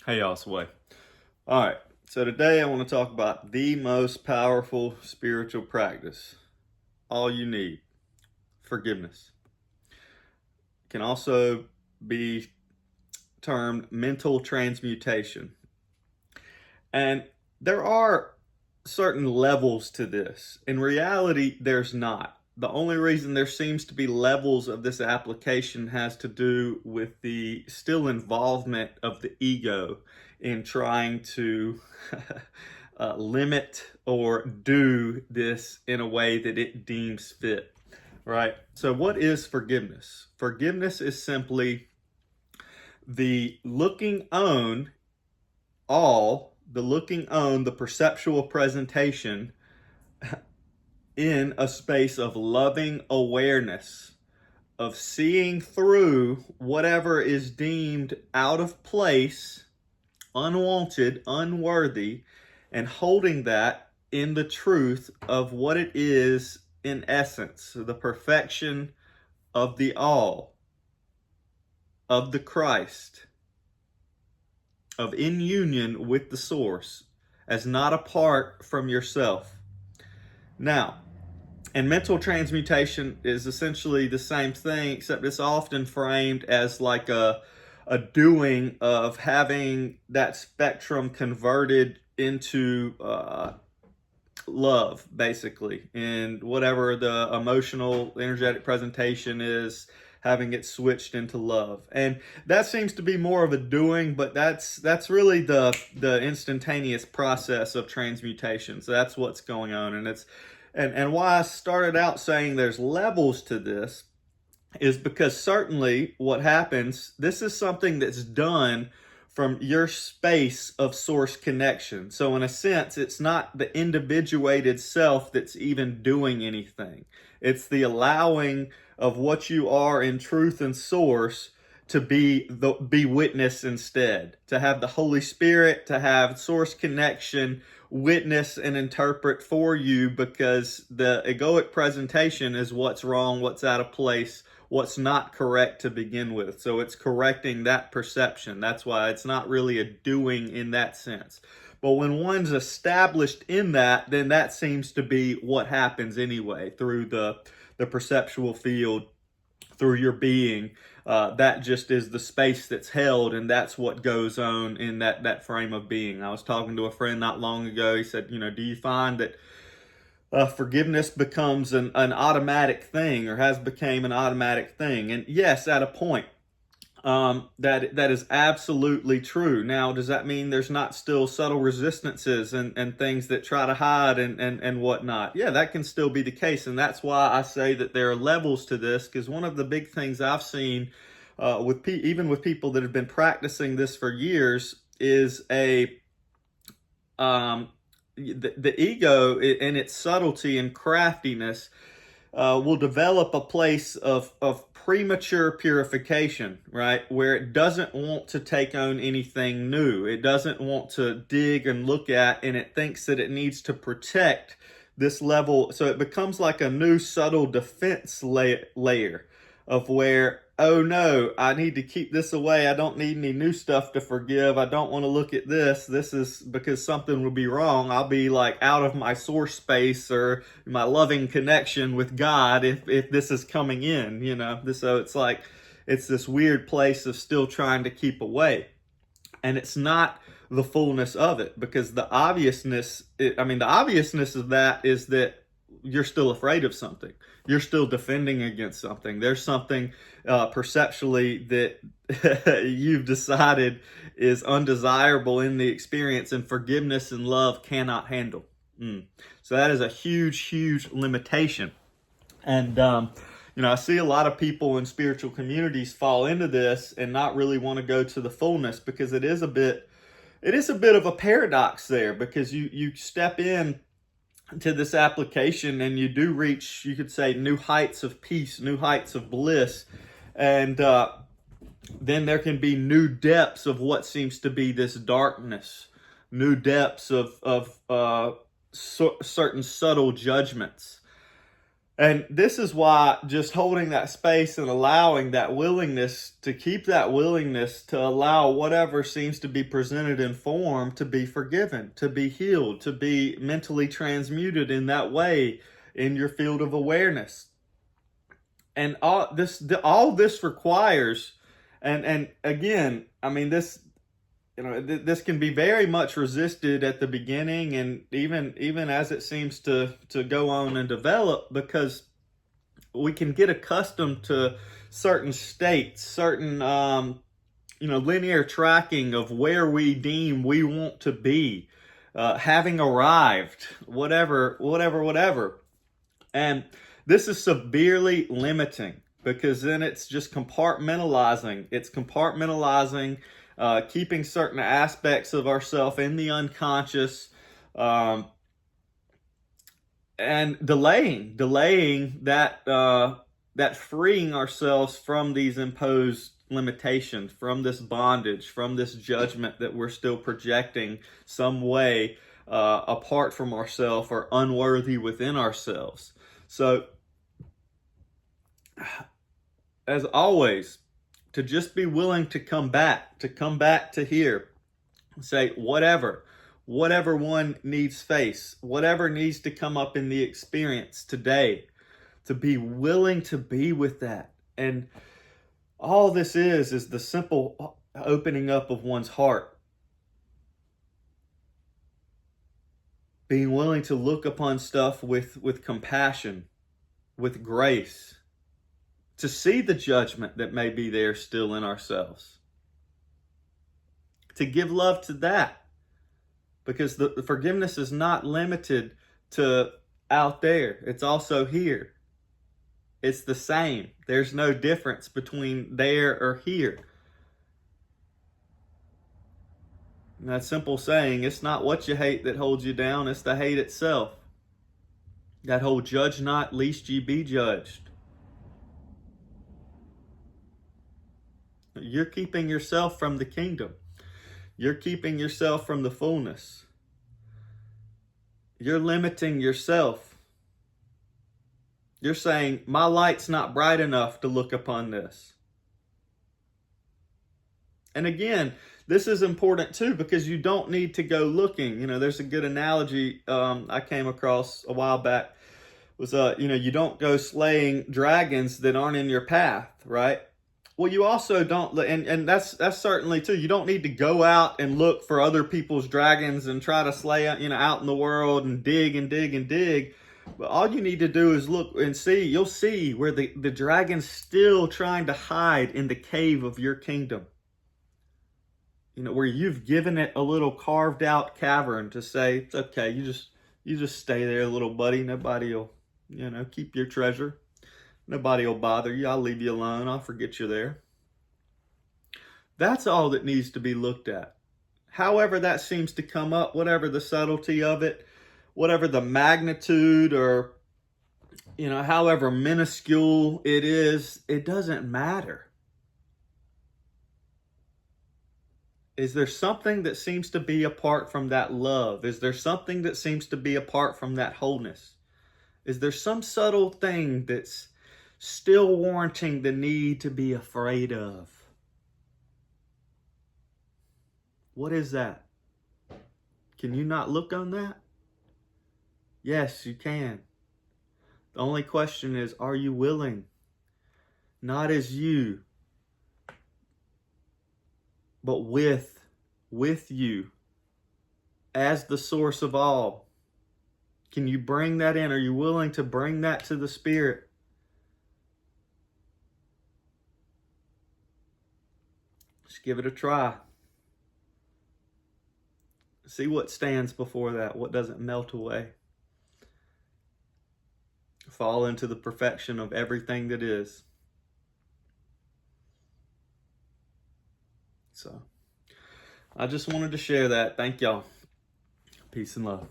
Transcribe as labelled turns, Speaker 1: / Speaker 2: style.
Speaker 1: Hey, y'all, Sway. All right, so today I want to talk about the most powerful spiritual practice. All you need, forgiveness. It can also be termed mental transmutation. And there are certain levels to this. In reality, there's not. The only reason there seems to be levels of this application has to do with the still involvement of the ego in trying to limit or do this in a way that it deems fit, right? So, what is forgiveness? Forgiveness is simply the looking on the perceptual presentation in a space of loving awareness, of seeing through whatever is deemed out of place, unwanted, unworthy, and holding that in the truth of what it is in essence, the perfection of the all, of the Christ, of in union with the source, as not apart from yourself. Now, and mental transmutation is essentially the same thing, except it's often framed as like a doing of having that spectrum converted into love, basically, and whatever the emotional, energetic presentation is, having it switched into love. And that seems to be more of a doing, but that's really the instantaneous process of transmutation. So that's what's going on. And why I started out saying there's levels to this is because certainly what happens, this is something that's done from your space of source connection. So in a sense, it's not the individuated self that's even doing anything. It's the allowing of what you are in truth and source to be witness instead, to have the Holy Spirit, to have source connection, witness and interpret for you, because the egoic presentation is what's wrong, what's out of place, what's not correct to begin with. So it's correcting that perception. That's why it's not really a doing in that sense. But when one's established in that, then that seems to be what happens anyway through the perceptual field, through your being. That just is the space that's held, and that's what goes on in that frame of being. I was talking to a friend not long ago. He said, do you find that forgiveness becomes an automatic thing, or has become an automatic thing? And yes, at a point, that is absolutely true. Now, does that mean there's not still subtle resistances and things that try to hide and whatnot? Yeah, that can still be the case. And that's why I say that there are levels to this, because one of the big things I've seen even with people that have been practicing this for years is the ego in its subtlety and craftiness will develop a place of premature purification, right? Where it doesn't want to take on anything new. It doesn't want to dig and look at, and it thinks that it needs to protect this level. So it becomes like a new subtle defense layer of where, oh no, I need to keep this away. I don't need any new stuff to forgive. I don't want to look at this. This is because something will be wrong. I'll be like out of my source space or my loving connection with God if this is coming in, So it's like, it's this weird place of still trying to keep away. And it's not the fullness of it, because the obviousness of that is that you're still afraid of something. You're still defending against something. There's something perceptually that you've decided is undesirable in the experience, and forgiveness and love cannot handle. So that is a huge, huge limitation. And I see a lot of people in spiritual communities fall into this and not really want to go to the fullness, because it is a bit of a paradox there, because you step in to this application and you do reach, you could say, new heights of peace, new heights of bliss, and then there can be new depths of what seems to be this darkness, new depths of certain subtle judgments. And this is why just holding that space and allowing that willingness, to keep that willingness to allow whatever seems to be presented in form to be forgiven, to be healed, to be mentally transmuted in that way in your field of awareness. And all this requires, and again, I mean, this can be very much resisted at the beginning, and even as it seems to go on and develop, because we can get accustomed to certain states, certain linear tracking of where we deem we want to be, having arrived, whatever. And this is severely limiting, because then it's just compartmentalizing. It's compartmentalizing, keeping certain aspects of ourselves in the unconscious, and delaying that freeing ourselves from these imposed limitations, from this bondage, from this judgment that we're still projecting some way apart from ourselves or unworthy within ourselves. So, as always, to just be willing to come back to here, say whatever one needs face, whatever needs to come up in the experience today, to be willing to be with that. And all this is the simple opening up of one's heart. Being willing to look upon stuff with compassion, with grace, to see the judgment that may be there still in ourselves, to give love to that, because the forgiveness is not limited to out there. It's also here. It's the same. There's no difference between there or here. And that simple saying, it's not what you hate that holds you down, it's the hate itself. That whole judge not, lest ye be judged. You're keeping yourself from the kingdom. You're keeping yourself from the fullness. You're limiting yourself. You're saying, my light's not bright enough to look upon this. And again, this is important too, because you don't need to go looking. There's a good analogy I came across a while back. Was you don't go slaying dragons that aren't in your path, right? Well, you also don't, and that's certainly too. You don't need to go out and look for other people's dragons and try to slay out in the world and dig and dig and dig. But all you need to do is look and see. You'll see where the dragon's still trying to hide in the cave of your kingdom. Where you've given it a little carved out cavern to say, it's okay, you just stay there, little buddy. Nobody will, keep your treasure. Nobody will bother you. I'll leave you alone. I'll forget you're there. That's all that needs to be looked at. However that seems to come up, whatever the subtlety of it, whatever the magnitude, or, however minuscule it is, it doesn't matter. Is there something that seems to be apart from that love? Is there something that seems to be apart from that wholeness? Is there some subtle thing that's still warranting the need to be afraid of? What is that? Can you not look on that? Yes, you can. The only question is, are you willing? Not as you, but with you as the source of all. Can you bring that in? Are you willing to bring that to the Spirit? Just give it a try. See what stands before that, what doesn't melt away. Fall into the perfection of everything that is. So, I just wanted to share that. Thank y'all. Peace and love.